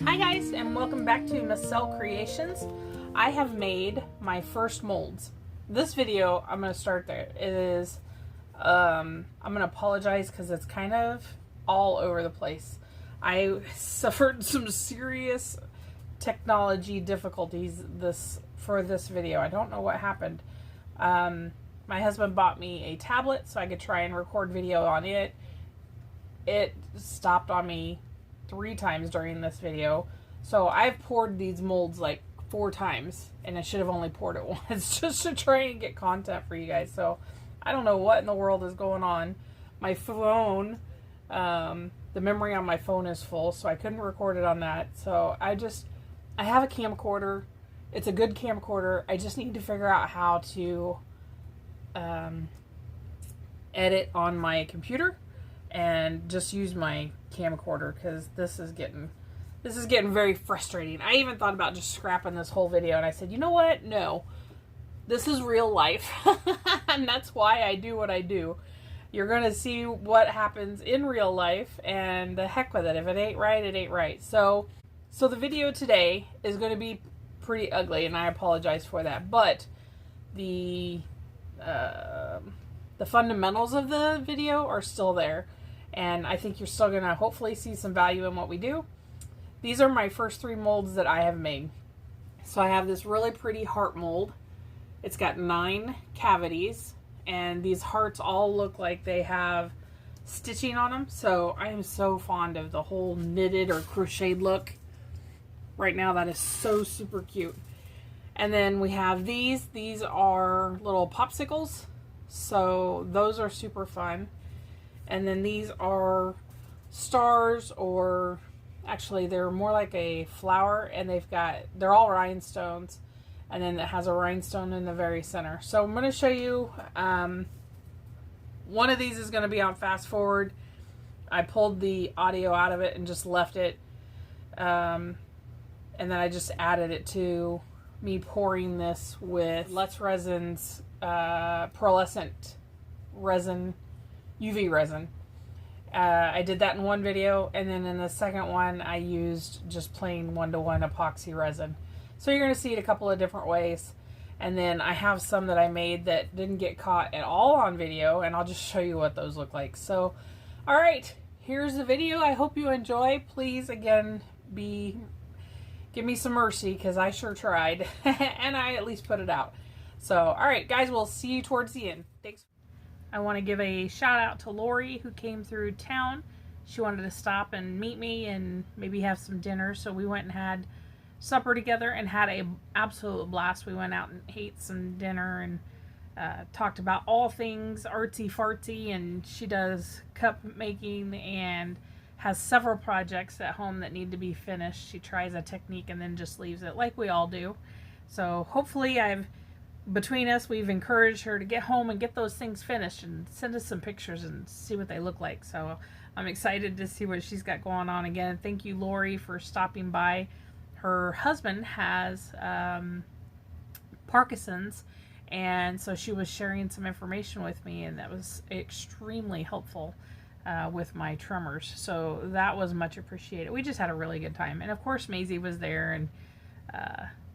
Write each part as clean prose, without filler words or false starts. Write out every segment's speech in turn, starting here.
Hi guys, and welcome back to Massell Creations. I have made my first molds. This video, I'm going to start there. It is, I'm going to apologize because it's kind of all over the place. I suffered some serious technology difficulties for this video. I don't know what happened. My husband bought me a tablet so I could try and record video on it. It stopped on me 3 times during this video. So I've poured these molds like 4 times and I should have only poured it once just to try and get content for you guys. So I don't know what in the world is going on. My phone, the memory on my phone is full, so I couldn't record it on that. So I have a camcorder. It's a good camcorder. I just need to figure out how to edit on my computer and just use my camcorder, because this is getting very frustrating. I even thought about just scrapping this whole video, and I said, you know what? No. This is real life. And that's why I do what I do. You're going to see what happens in real life, and the heck with it. If it ain't right, it ain't right. So the video today is going to be pretty ugly, and I apologize for that. But the fundamentals of the video are still there. And I think you're still going to hopefully see some value in what we do. These are my first 3 molds that I have made. So I have this really pretty heart mold. It's got 9 cavities. And these hearts all look like they have stitching on them. So I am so fond of the whole knitted or crocheted look. Right now that is so super cute. And then we have these. These are little popsicles. So those are super fun. And then these are stars, or actually they're more like a flower, and they're all rhinestones, and then it has a rhinestone in the very center. So I'm going to show you, one of these is going to be on fast forward. I pulled the audio out of it and just left it, and then I just added it to me pouring this with Let's Resin's pearlescent resin, UV resin. I did that in one video, and then in the second one I used just plain 1-to-1 epoxy resin. So you're going to see it a couple of different ways. And then I have some that I made that didn't get caught at all on video, and I'll just show you what those look like. So alright, here's the video. I hope you enjoy. Please, again, give me some mercy, because I sure tried. And I at least put it out. So alright guys, we'll see you towards the end. Thanks. I want to give a shout out to Lori, who came through town. She wanted to stop and meet me and maybe have some dinner, so we went and had supper together and had a absolute blast. We went out and ate some dinner and talked about all things artsy fartsy, and she does cup making and has several projects at home that need to be finished. She tries a technique and then just leaves it, like we all do. So hopefully between us, we've encouraged her to get home and get those things finished and send us some pictures and see what they look like. So I'm excited to see what she's got going on. Again, thank you, Lori, for stopping by. Her husband has Parkinson's, and so she was sharing some information with me, and that was extremely helpful with my tremors. So that was much appreciated. We just had a really good time. And of course, Maisie was there and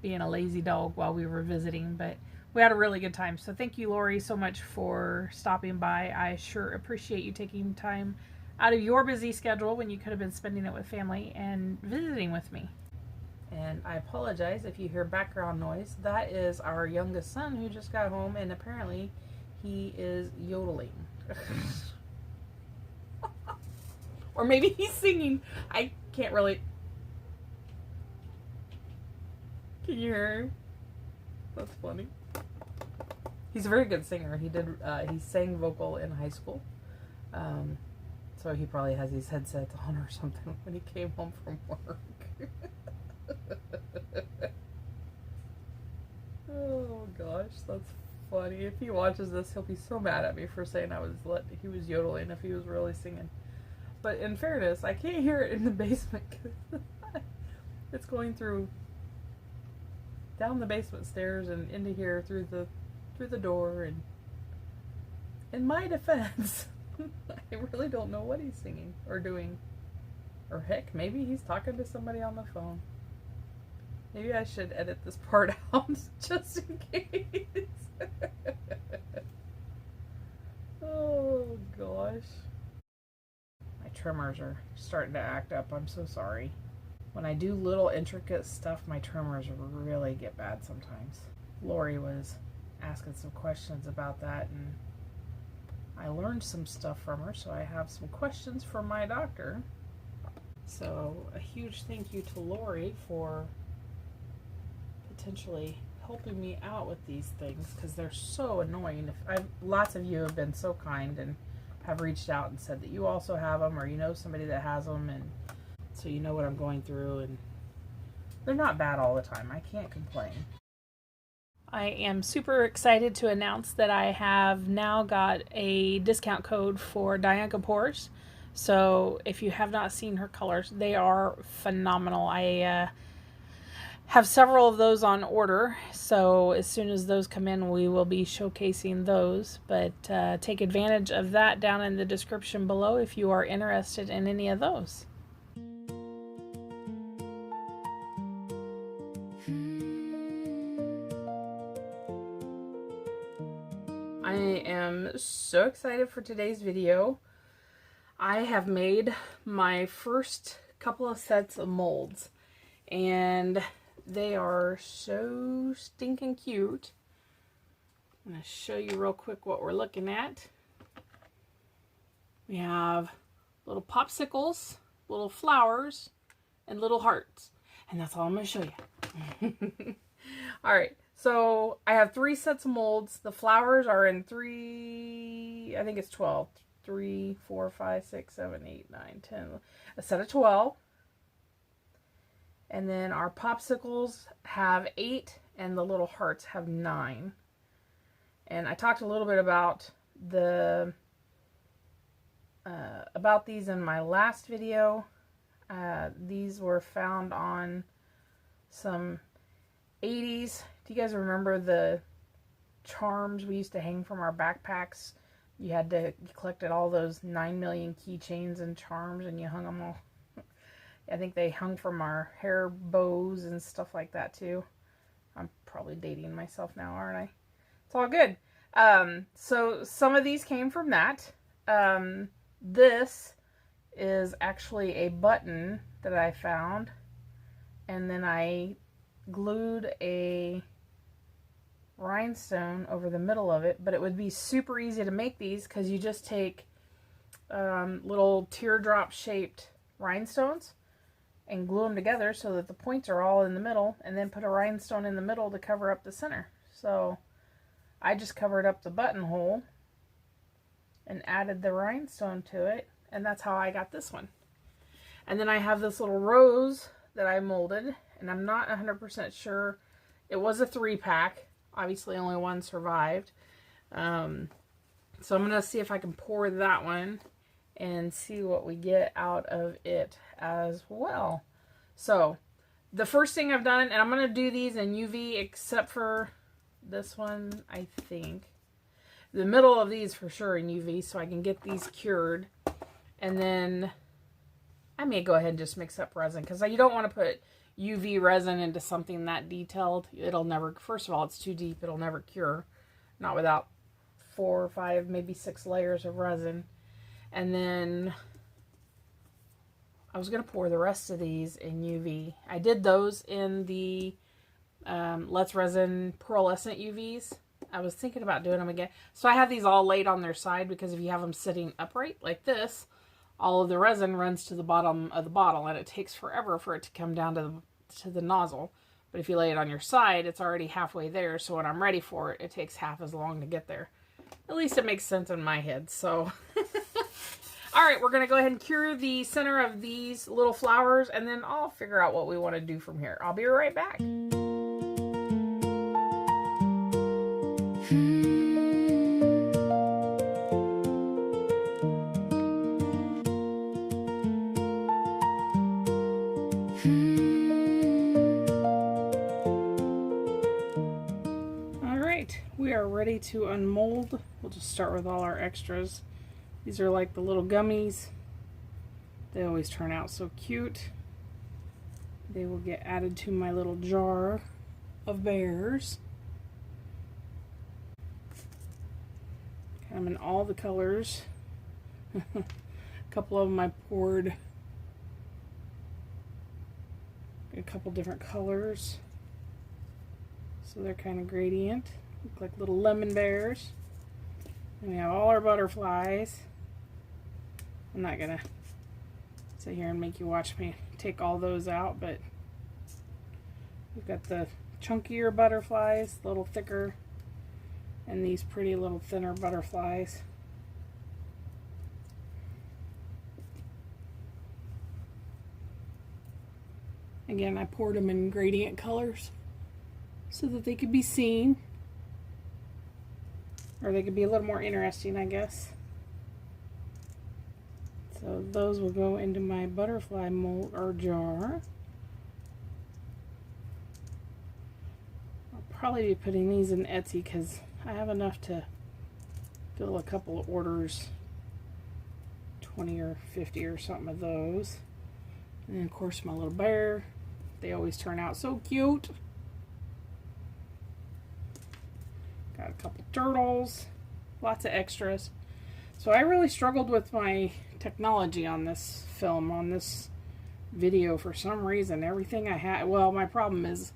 being a lazy dog while we were visiting, but we had a really good time. So thank you, Lori, so much for stopping by. I sure appreciate you taking time out of your busy schedule when you could have been spending it with family and visiting with me. And I apologize if you hear background noise. That is our youngest son who just got home, and apparently he is yodeling. Or maybe he's singing. I can't really... Can you hear him? That's funny. He's a very good singer. He sang vocal in high school. So he probably has these headsets on or something when he came home from work. Oh gosh, that's funny. If he watches this, he'll be so mad at me for saying he was yodeling if he was really singing. But in fairness, I can't hear it in the basement because it's going through down the basement stairs and into here through the door. And in my defense, I really don't know what he's singing or doing. Or heck, maybe he's talking to somebody on the phone. Maybe I should edit this part out just in case. Oh gosh. My trimmers are starting to act up. I'm so sorry. When I do little intricate stuff, my trimmers really get bad sometimes. Lori was asking some questions about that, and I learned some stuff from her, so I have some questions for my doctor. So a huge thank you to Lori for potentially helping me out with these things, because they're so annoying. Lots of you have been so kind and have reached out and said that you also have them, or you know somebody that has them, and so you know what I'm going through, and they're not bad all the time. I can't complain. I am super excited to announce that I have now got a discount code for Dianca Pores. So if you have not seen her colors, they are phenomenal. I have several of those on order, so as soon as those come in, we will be showcasing those. But take advantage of that down in the description below if you are interested in any of those. I am so excited for today's video. I have made my first couple of sets of molds, and they are so stinking cute. I'm going to show you real quick what we're looking at. We have little popsicles, little flowers, and little hearts. And that's all I'm going to show you. Alright, so I have 3 sets of molds. The flowers are in 3, I think it's 12. 3, 4, 5, 6, 7, 8, 9, 10. A set of 12. And then our popsicles have 8, and the little hearts have 9. And I talked a little bit about these in my last video. These were found on some 80s. Do you guys remember the charms we used to hang from our backpacks? You collected all those 9 million keychains and charms, and you hung them all. I think they hung from our hair bows and stuff like that too. I'm probably dating myself now, aren't I? It's all good. So some of these came from that. This is actually a button that I found, and then I glued a rhinestone over the middle of it. But it would be super easy to make these because you just take little teardrop shaped rhinestones and glue them together so that the points are all in the middle, and then put a rhinestone in the middle to cover up the center. So I just covered up the buttonhole and added the rhinestone to it, and that's how I got this one. And then I have this little rose that I molded, and I'm not 100% sure. It was a 3-pack. Obviously only one survived. So I'm going to see if I can pour that one and see what we get out of it as well. So the first thing I've done, and I'm going to do these in UV except for this one, I think. The middle of these for sure in UV, so I can get these cured. And then I may go ahead and just mix up resin, because you don't want to put UV resin into something that detailed. It'll never, first of all, it's too deep. It'll never cure. Not without 4 or 5, maybe 6 layers of resin. And then I was going to pour the rest of these in UV. I did those in the Let's Resin pearlescent UVs. I was thinking about doing them again. So I have these all laid on their side, because if you have them sitting upright like this, all of the resin runs to the bottom of the bottle, and it takes forever for it to come down to the nozzle. But if you lay it on your side, it's already halfway there, so when I'm ready for it, it takes half as long to get there. At least it makes sense in my head, so. Alright, we're going to go ahead and cure the center of these little flowers, and then I'll figure out what we want to do from here. I'll be right back. We are ready to unmold. We'll just start with all our extras. These are like the little gummies. They always turn out so cute. They will get added to my little jar of bears. I'm in all the colors. A couple of them I poured a couple different colors, so they're kind of gradient. Look like little lemon bears. And we have all our butterflies. I'm not gonna sit here and make you watch me take all those out, but we've got the chunkier butterflies, a little thicker, and these pretty little thinner butterflies. Again, I poured them in gradient colors so that they could be seen, or they could be a little more interesting, I guess. So those will go into my butterfly mold or jar. I'll probably be putting these in Etsy because I have enough to fill a couple of orders, 20 or 50 or something of those. And then of course my little bear. They always turn out so cute. Got a couple turtles, lots of extras. So I really struggled with my technology on this film, on this video for some reason. Everything I had, well, my problem is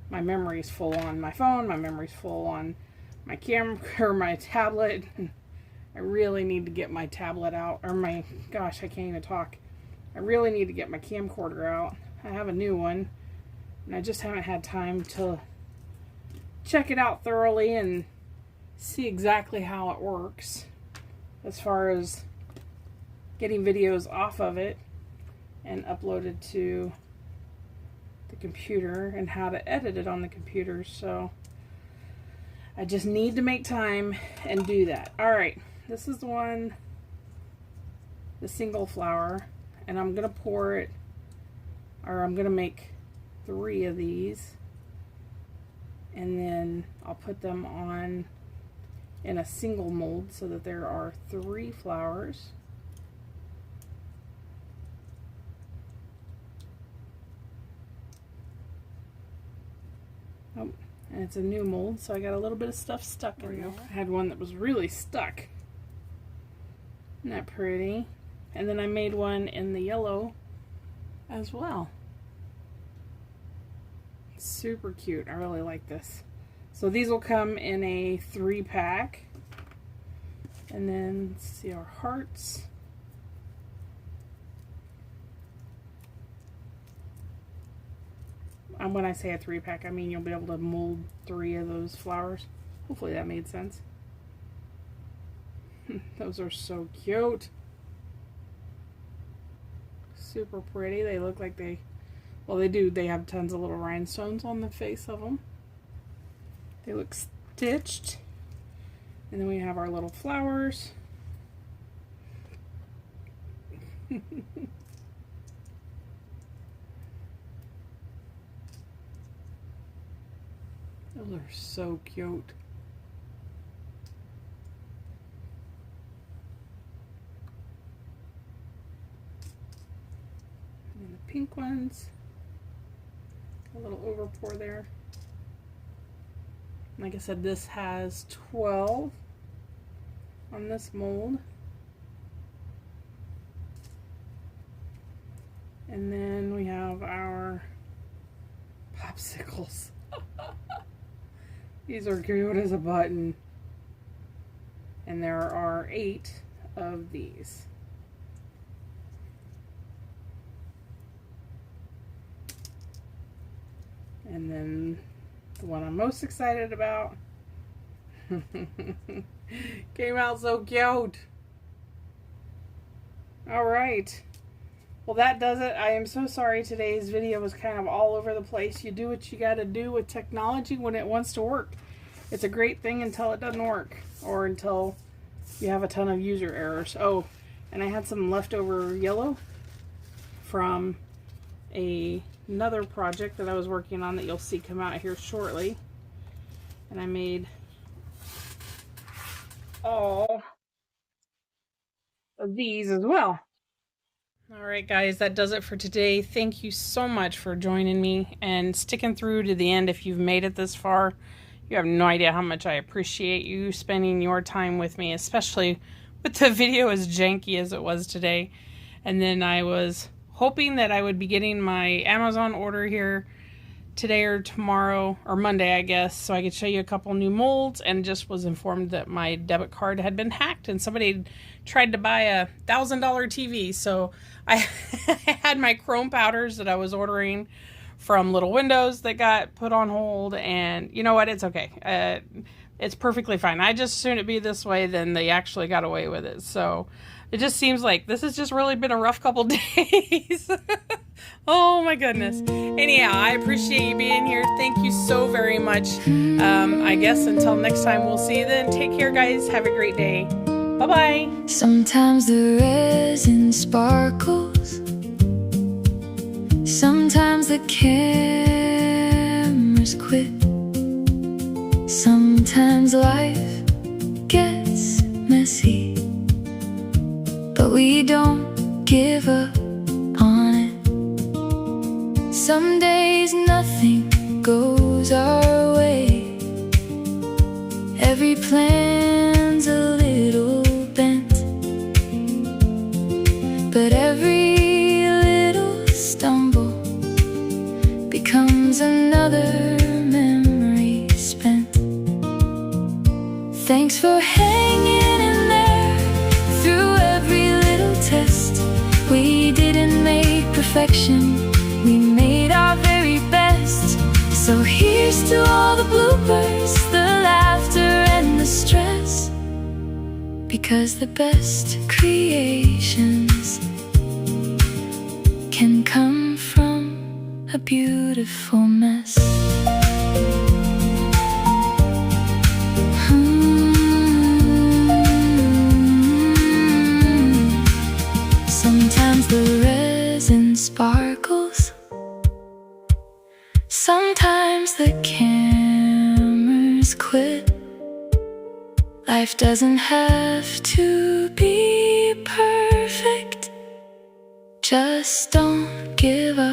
my memory's full on my phone, my memory's full on my camera or my tablet. I really need to get my tablet out, or my, gosh, I can't even talk. I really need to get my camcorder out. I have a new one, and I just haven't had time to check it out thoroughly and see exactly how it works as far as getting videos off of it and uploaded to the computer and how to edit it on the computer. So I just need to make time and do that. Alright, this is the one, the single flower, and I'm going to pour it, or I'm going to make 3 of these, and then I'll put them on in a single mold so that there are 3 flowers. Oh, and it's a new mold, so I got a little bit of stuff stuck in there. I had one that was really stuck. Isn't that pretty? And then I made one in the yellow as well. Super cute. I really like this. So these will come in a 3-pack. And then let's see our hearts. And when I say a 3-pack, I mean you'll be able to mold 3 of those flowers. Hopefully that made sense. Those are so cute. Super pretty. They look like they, well, they do. They have tons of little rhinestones on the face of them. They look stitched. And then we have our little flowers. Those are so cute. And the pink ones. A little over pour there. Like I said, this has 12 on this mold. And then we have our popsicles. These are cute as a button. And there are 8 of these. And then the one I'm most excited about came out so cute. Alright. Well, that does it. I am so sorry today's video was kind of all over the place. You do what you gotta do with technology when it wants to work. It's a great thing until it doesn't work, or until you have a ton of user errors. Oh, and I had some leftover yellow from another project that I was working on that you'll see come out here shortly. And I made all of these as well. All right, guys, that does it for today. Thank you so much for joining me and sticking through to the end. If you've made it this far, you have no idea how much I appreciate you spending your time with me, especially with the video as janky as it was today. And then I was hoping that I would be getting my Amazon order here today or tomorrow, or Monday, I guess, so I could show you a couple new molds, and just was informed that my debit card had been hacked and somebody tried to buy a $1,000 TV. So I had my chrome powders that I was ordering from Little Windows that got put on hold, and you know what, it's okay. It's perfectly fine. I just assumed it'd be this way, then they actually got away with it. So it just seems like this has just really been a rough couple days. Oh my goodness. Anyhow, I appreciate you being here. Thank you so very much. I guess until next time, we'll see you then. Take care, guys. Have a great day. Bye-bye. Sometimes the resin sparkles. Sometimes the cameras quit. Sometimes life gets messy, but we don't give up on it. Some days nothing goes our way. Every plan's a little bent, but every little stumble becomes another memory spent. Thanks for hanging in there through every little test. We didn't make perfection, we made our very best. So here's to all the bloopers, the laughter and the stress, because the best creations can come from a beautiful mess. Sometimes the resin sparkles. Sometimes the cameras quit. Life doesn't have to be perfect. Just don't give up.